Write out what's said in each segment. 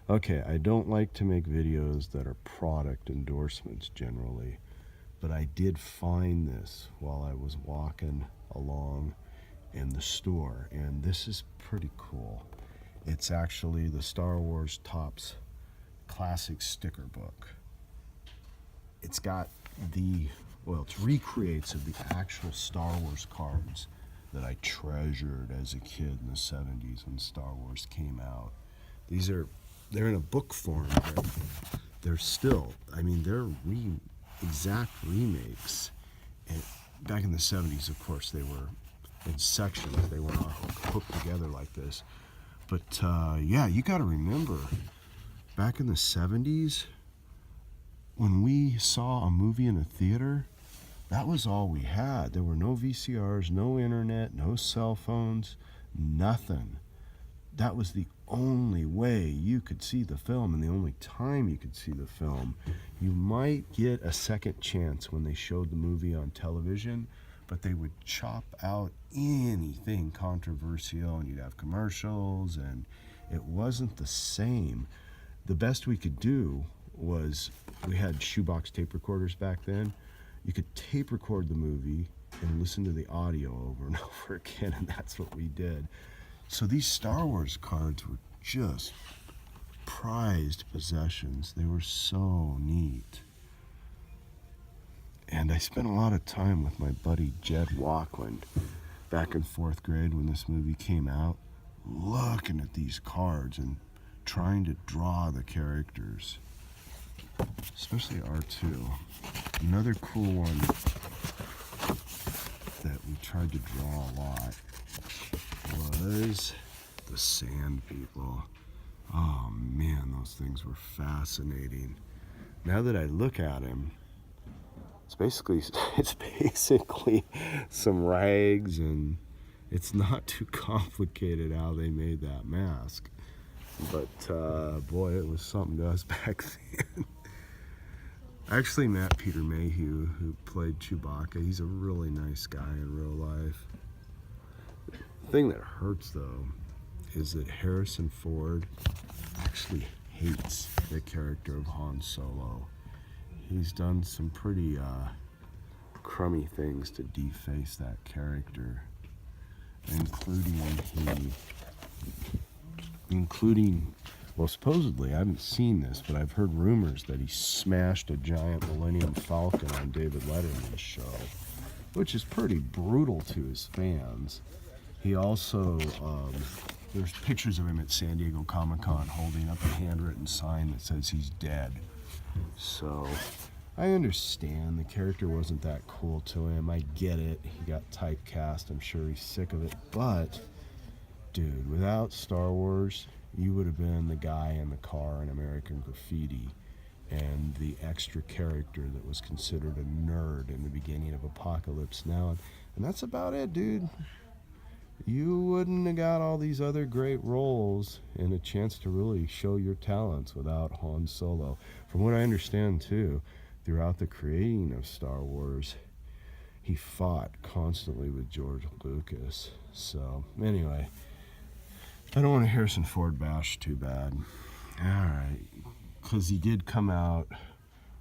Okay, I don't like to make videos that are product endorsements generally, but I did find this while I was walking along in the store, and this is pretty cool. It's actually the Star Wars Topps Classic sticker book. It's got it's recreates of the actual Star Wars cards that I treasured as a kid in the 70s when Star Wars came out. They're in a book form. They're still, I mean, they're exact remakes. And back in the 70s, of course, they were in sections. They weren't all hooked together like this. But yeah, you got to remember, back in the 70s, when we saw a movie in a theater, that was all we had. There were no VCRs, no internet, no cell phones, nothing. That was the only way you could see the film and the only time you could see the film. You might get a second chance when they showed the movie on television, but they would chop out anything controversial and you'd have commercials, and it wasn't the same. The best we could do was, we had shoebox tape recorders back then. You could tape record the movie and listen to the audio over and over again, and that's what we did. So these Star Wars cards were just prized possessions. They were so neat. And I spent a lot of time with my buddy Jed Walkland back in 4th grade when this movie came out, looking at these cards and trying to draw the characters, especially R2. Another cool one that we tried to draw a lot was the Sand People. Oh man, those things were fascinating. Now that I look at him, it's basically some rags, and it's not too complicated how they made that mask. But boy, it was something to us back then. I actually met Peter Mayhew, who played Chewbacca. He's a really nice guy in real life. The thing that hurts, though, is that Harrison Ford actually hates the character of Han Solo. He's done some pretty crummy things to deface that character, including, well, supposedly, I haven't seen this, but I've heard rumors that he smashed a giant Millennium Falcon on David Letterman's show, which is pretty brutal to his fans. He also, there's pictures of him at San Diego Comic-Con holding up a handwritten sign that says he's dead. So I understand the character wasn't that cool to him. I get it. He got typecast. I'm sure he's sick of it. But, dude, without Star Wars, you would have been the guy in the car in American Graffiti and the extra character that was considered a nerd in the beginning of Apocalypse Now. And that's about it, dude. You wouldn't have got all these other great roles and a chance to really show your talents without Han Solo. From what I understand, too, throughout the creating of Star Wars, he fought constantly with George Lucas. So, anyway, I don't want to Harrison Ford bash too bad. Alright, because he did come out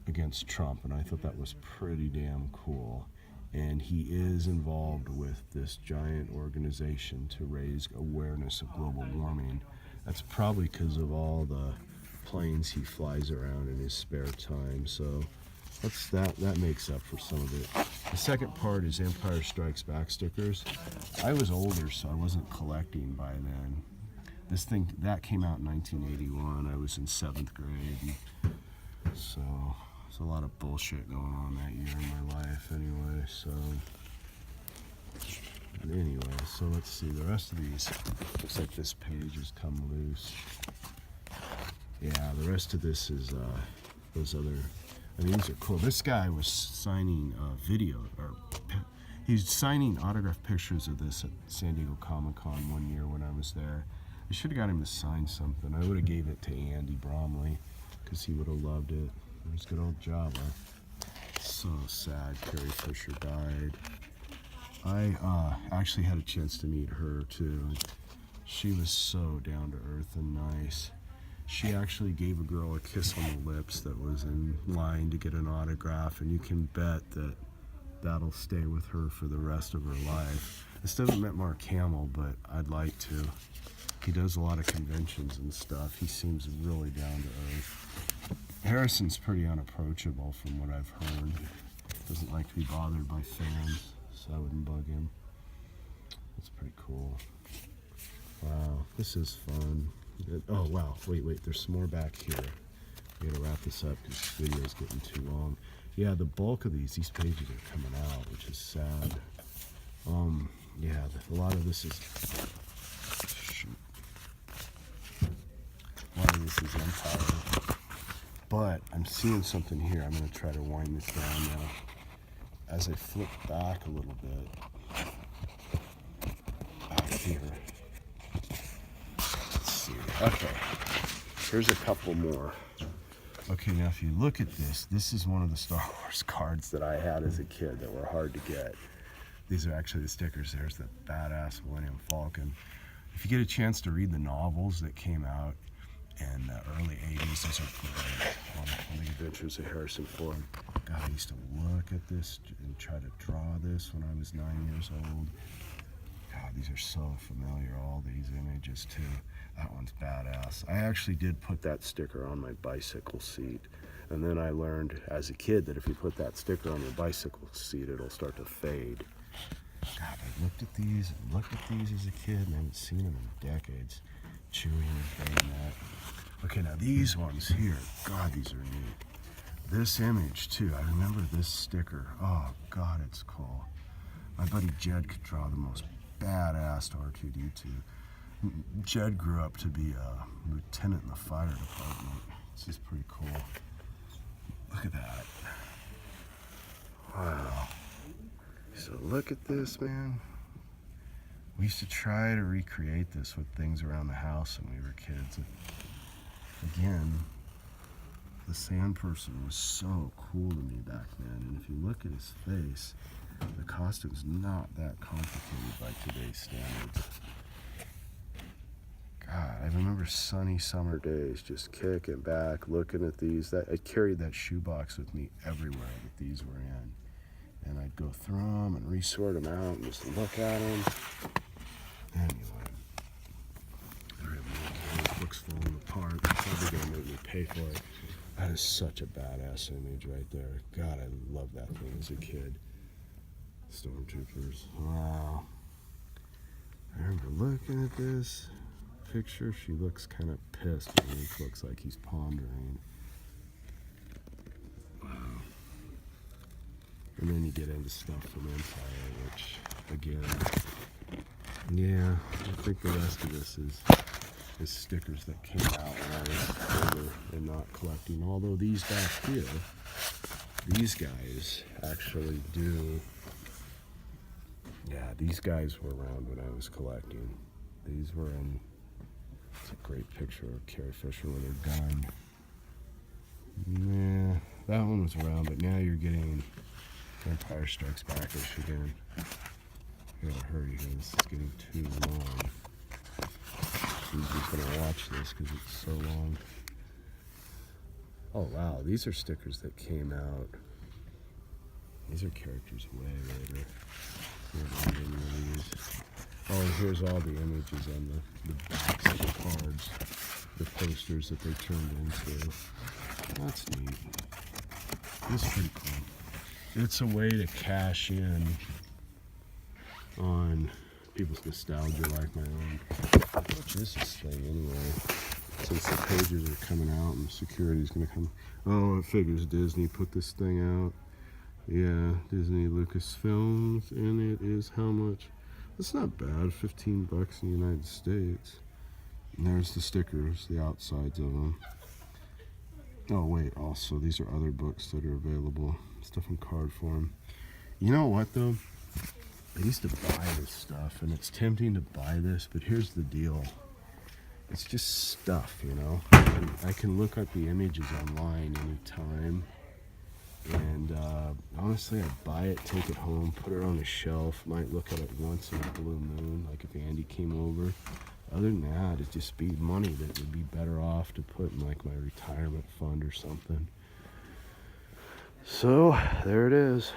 against Trump, and I thought that was pretty damn cool. And he is involved with this giant organization to raise awareness of global warming. That's probably because of all the planes he flies around in his spare time. So that makes up for some of it. The second part is Empire Strikes Back stickers. I was older, so I wasn't collecting by then. This thing, that came out in 1981. I was in 7th grade. So there's a lot of bullshit going on that year in my life anyway, so let's see, the rest of these, looks like this page has come loose. Yeah, the rest of this is those other, I mean, these are cool. This guy was signing he's signing autographed pictures of this at San Diego Comic-Con one year when I was there. I should have got him to sign something. I would have gave it to Andy Bromley, because he would have loved it. It was a good old job. So sad Carrie Fisher died. I actually had a chance to meet her too. She was so down to earth and nice. She actually gave a girl a kiss on the lips that was in line to get an autograph, and you can bet that that'll stay with her for the rest of her life. I still haven't met Mark Hamill, but I'd like to. He does a lot of conventions and stuff. He seems really down to earth. Harrison's pretty unapproachable from what I've heard. Doesn't like to be bothered by fans, so that wouldn't bug him. That's pretty cool. Wow, this is fun. Oh wow, wait, there's some more back here. We gotta wrap this up because this video's getting too long. Yeah, the bulk of these pages are coming out, which is sad. Yeah, a lot of this is, shoot. A lot of this is Empire. But I'm seeing something here. I'm gonna try to wind this down now. As I flip back a little bit, out here. Let's see. Okay, here's a couple more. Okay, now if you look at this, this is one of the Star Wars cards that I had as a kid that were hard to get. These are actually the stickers. There's the badass Millennium Falcon. If you get a chance to read the novels that came out in the early 80s, those are great. On the Adventures of Harrison Ford. God, I used to look at this and try to draw this when I was 9 years old. God, these are so familiar, all these images too. That one's badass. I actually did put that sticker on my bicycle seat. And then I learned as a kid that if you put that sticker on your bicycle seat, it'll start to fade. God, I looked at these as a kid and I haven't seen them in decades. Chewie and Bayonet. Okay, now these ones here, God, these are neat. This image too, I remember this sticker. Oh God, it's cool. My buddy Jed could draw the most badass R2-D2. Jed grew up to be a lieutenant in the fire department. This is pretty cool. Look at that. Wow. So look at this, man. We used to try to recreate this with things around the house when we were kids. Again, the Sand Person was so cool to me back then. And if you look at his face, the costume's not that complicated by today's standards. God, I remember sunny summer days just kicking back, looking at these. I carried that shoebox with me everywhere that these were in. And I'd go through them and resort them out and just look at them. Anyway, this book's falling apart. They're probably going to make me pay for it. That is such a badass image right there. God, I loved that thing as a kid. Stormtroopers. Wow. I remember looking at this picture. She looks kind of pissed. Luke looks like he's pondering. Wow. And then you get into stuff from Empire, which, again, yeah, I think the rest of this is stickers that came out when I was older and not collecting. Although these back here, these guys actually do. Yeah, these guys were around when I was collecting. These were in. It's a great picture of Carrie Fisher with her gun. Yeah, that one was around, but now you're getting Empire Strikes Back-ish again. I gotta hurry here, this is getting too long. I'm just gonna watch this because it's so long. Oh wow, these are stickers that came out. These are characters way later. Oh, and here's all the images on the backs of the cards, the posters that they turned into. That's neat. It's pretty cool. It's a way to cash in on people's nostalgia like my own. Which is this thing anyway? Since the pages are coming out and security's gonna come. Oh, it figures Disney put this thing out. Yeah, Disney Lucasfilms, and it is how much? That's not bad, $15 in the United States. And there's the stickers, the outsides of them. Oh wait, also these are other books that are available. Stuff in card form. You know what though? I used to buy this stuff, and it's tempting to buy this, but here's the deal. It's just stuff, you know? I can look up the images online anytime. And honestly, I'd buy it, take it home, put it on the shelf, might look at it once in a blue moon, like if Andy came over. Other than that, it'd just be money that would be better off to put in like my retirement fund or something. So there it is.